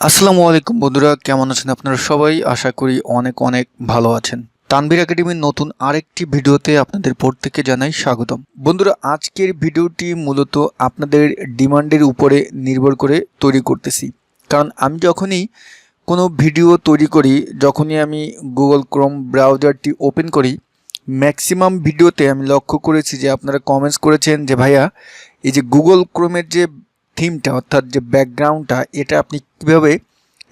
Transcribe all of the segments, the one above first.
আসসালামু আলাইকুম বন্ধুরা, কেমন আছেন আপনারা সবাই? আশা করি অনেক অনেক ভালো আছেন। তানভীর একাডেমির নতুন আরেকটি ভিডিওতে আপনাদের প্রত্যেককে জানাই স্বাগতম। বন্ধুরা, আজকের ভিডিওটি মূলত আপনাদের ডিমান্ডের উপরে নির্ভর করে তৈরি করতেছি। কারণ আমি যখনই কোনো ভিডিও তৈরি করি, যখনই আমি গুগল ক্রোম ব্রাউজারটি ওপেন করি, ম্যাক্সিমাম ভিডিওতে আমি লক্ষ্য করেছি যে আপনারা কমেন্টস করেছেন যে ভাইয়া, এই যে গুগল ক্রোমের যে থিমটা অর্থাৎ যে ব্যাকগ্রাউন্ডটা, এটা আপনি কীভাবে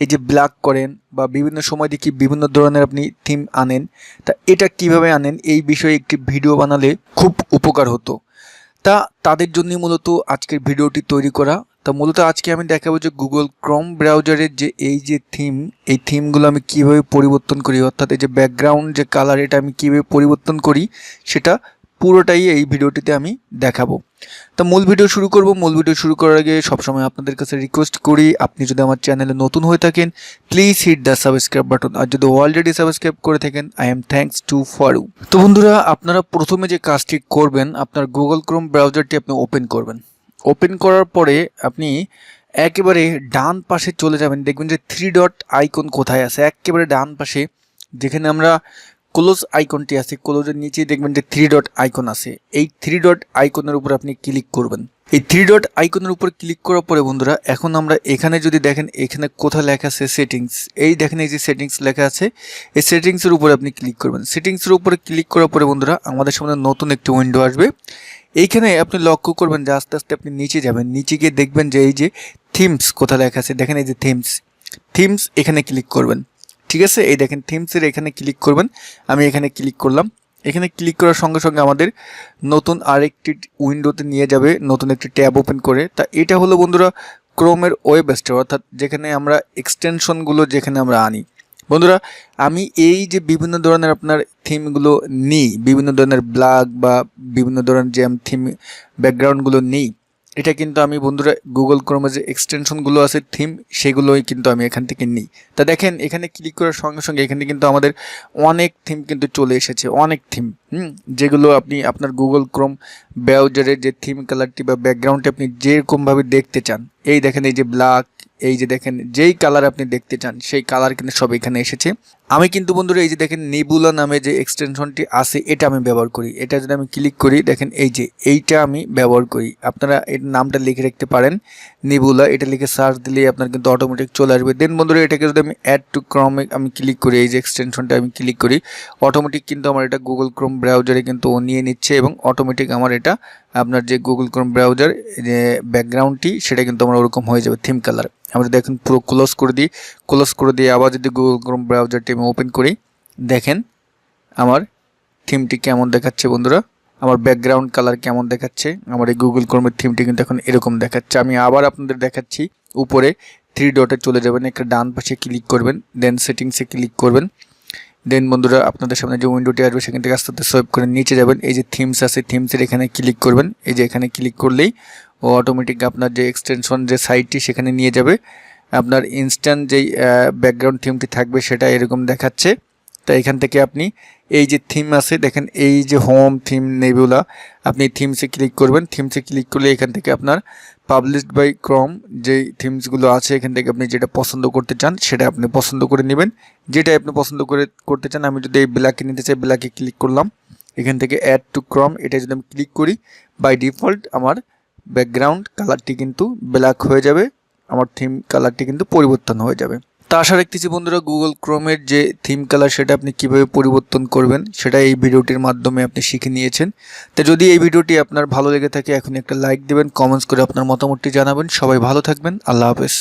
এই যে ব্ল্যাক করেন বা বিভিন্ন সময় দেখি বিভিন্ন ধরনের আপনি থিম আনেন, তা এটা কিভাবে আনেন এই বিষয়ে একটি ভিডিও বানালে খুব উপকার হতো। তাদের জন্যই মূলত আজকের ভিডিওটি তৈরি করা। মূলত আজকে আমি দেখাবো যে গুগল ক্রোম ব্রাউজারের যে এই যে থিম, এই থিমগুলো আমি কিভাবে পরিবর্তন করি, অর্থাৎ এই যে ব্যাকগ্রাউন্ড যে কালার, এটা আমি কিভাবে পরিবর্তন করি সেটা পুরোটাই এই ভিডিওটিতে আমি দেখাবো। মূল ভিডিও শুরু করব। মূল ভিডিও শুরু করার আগে সবসময় আপনাদের কাছে রিকোয়েস্ট করি, আপনি যদি আমার চ্যানেলে নতুন হয়ে থাকেন please hit the subscribe button, আর যদি অলরেডি সাবস্ক্রাইব করে থাকেন I am thanks to for you. তো বন্ধুরা, আপনারা প্রথমে যে কাজটি করবেন, আপনার গুগল ক্রোম ব্রাউজারটি আপনি ওপেন করবেন। ওপেন করার পরে আপনি একেবারে ডান পাশে চলে যাবেন, দেখবেন যে 3 ডট আইকন কোথায় আছে, একেবারে ডান পাশে যেখানে আমরা ক্লোজ আইকনটি আছে, ক্লোজের নিচে দেখবেন যে 3 ডট আইকন আছে। এই 3 ডট আইকনের উপর আপনি ক্লিক করবেন। এই 3 ডট আইকনের উপর ক্লিক করার পরে বন্ধুরা, এখন আমরা এখানে যদি দেখেন, এখানে কোথায় লেখা আছে সেটিংস, এই দেখেন এই যে সেটিংস লেখা আছে, এই সেটিংসের উপরে আপনি ক্লিক করবেন। সেটিংসের উপরে ক্লিক করার পরে বন্ধুরা, আমাদের সামনে নতুন একটি উইন্ডো আসবে। এইখানে আপনি লক্ষ্য করবেন যে আস্তে আস্তে আপনি নিচে যাবেন, নিচে গিয়ে দেখবেন যে এই যে থিমস কোথায় লেখা আছে, দেখেন এই যে থিমস এখানে ক্লিক করবেন। ঠিক আছে, এই দেখেন থিমসের এখানে ক্লিক করবেন। আমি এখানে ক্লিক করলাম। এখানে ক্লিক করার সঙ্গে সঙ্গে আমাদের নতুন আরেকটি উইন্ডোতে নিয়ে যাবে, নতুন একটি ট্যাব ওপেন করে। এটা হলো বন্ধুরা ক্রোমের ওয়েব স্টোর, অর্থাৎ যেখানে আমরা এক্সটেনশনগুলো যেখানে আমরা আনি। বন্ধুরা, আমি এই যে বিভিন্ন ধরনের আপনার থিমগুলো নিই, বিভিন্ন ধরনের ব্লগ বা বিভিন্ন ধরনের যে আমি থিম ব্যাকগ্রাউন্ডগুলো নিই, এটা কিন্তু আমি বন্ধুরা গুগল ক্রোমে যে এক্সটেনশনগুলো আছে থিম, সেগুলোই কিন্তু আমি এখান থেকে নিই। দেখেন এখানে ক্লিক করার সঙ্গে সঙ্গে এখানে কিন্তু আমাদের অনেক থিম কিন্তু চলে এসেছে, অনেক থিম, যেগুলো আপনি আপনার গুগল ক্রোম ব্রাউজারের যে থিম কালারটি বা ব্যাকগ্রাউন্ডটি আপনি যেরকমভাবে দেখতে চান, এই দেখেন এই যে ব্ল্যাক, এই যে দেখেন যেই কালার আপনি দেখতে চান সেই কালার কিন্তু সব এখানে এসেছে। আমি কিন্তু বন্ধুরা এই যে দেখেন নেবুলা নামে যে এক্সটেনশনটি আছে, এটা আমি ব্যবহার করি। এটা যদি আমি ক্লিক করি, দেখেন এই যে এইটা আমি ব্যবহার করি। আপনারা এর নামটা লিখে রাখতে পারেন, নেবুলা, এটা লিখে সার্চ দিলেই আপনার কিন্তু অটোমেটিক চলে আসবে। দেন বন্ধুরা এটাকে যদি আমি অ্যাড টু ক্রোমে আমি ক্লিক করি, এই যে এক্সটেনশনটা আমি ক্লিক করি, অটোমেটিক কিন্তু আমার এটা গুগল ক্রোম ব্রাউজারে কিন্তু ও নিয়ে নিচ্ছে এবং অটোমেটিক আমার এটা আপনার যে গুগল ক্রোম ব্রাউজার যে ব্যাকগ্রাউন্ডটি সেটা কিন্তু আমার ওরকম হয়ে যাবে থিম কালার। আমরা দেখুন পুরো ক্লোজ করে দিয়ে আবার যদি গুগল ক্রোম ব্রাউজারটি আমি ওপেন করি, দেখেন আমার থিমটি কেমন দেখাচ্ছে বন্ধুরা, আমার ব্যাকগ্রাউন্ড কালার কেমন দেখাচ্ছে। আমার এই গুগল ক্রোমের থিমটি কিন্তু এখন এরকম দেখাচ্ছে। আমি আবার আপনাদের দেখাচ্ছি, উপরে 3 ডটে চলে যাবেন, একটা ডান পাশে ক্লিক করবেন, দেন সেটিংসে ক্লিক করবেন। দেন বন্ধুরা আপনাদের সামনে যে উইন্ডোটি আসবে সেখান থেকে আস্তে আস্তে সোয়াইপ করে নিচে যাবেন, এই যে থিমস আছে থিমসের এখানে ক্লিক করবেন। এই যে এখানে ক্লিক করলেই ও অটোমেটিক আপনার যে এক্সটেনশন যে সাইটটি সেখানে নিয়ে যাবে। আপনার ইনস্ট্যান্ট যেই ব্যাকগ্রাউন্ড থিমটি থাকবে সেটা এরকম দেখাচ্ছে। এখান থেকে আপনি এই যে থিম আছে, দেখেন এই যে হোম থিম নেবুলা, আপনি থিমসে ক্লিক করবেন। থিমসে ক্লিক করলে এখান থেকে আপনার পাবলিশড বাই ক্রোম যেই থিমসগুলো আছে এখান থেকে আপনি যেটা পছন্দ করতে চান সেটা আপনি পছন্দ করে নেবেন, যেটাই আপনি পছন্দ করতে চান। আমি যদি এই ব্ল্যাকে নিতে চাই, ব্ল্যাকে ক্লিক করলাম। এখান থেকে অ্যাড টু ক্রোম, এটা যদি আমি ক্লিক করি, বাই ডিফল্ট আমার ব্যাকগ্রাউন্ড কালারটি কিন্তু ব্ল্যাক হয়ে যাবে, আমার থিম কালারটি কিন্তু পরিবর্তন হয়ে যাবে। আশা রাখতেছি বন্ধুরা গুগল ক্রোমের যে থিম কালার সেটা আপনি কিভাবে পরিবর্তন করবেন সেটা এই ভিডিওটির মাধ্যমে আপনি শিখে নিয়েছেন। যদি এই ভিডিওটি আপনার ভালো লেগে থাকে, এখন একটা লাইক দেবেন, কমেন্টস করে আপনার মতামতটি জানাবেন। সবাই ভালো থাকবেন, আল্লাহ হাফেজ।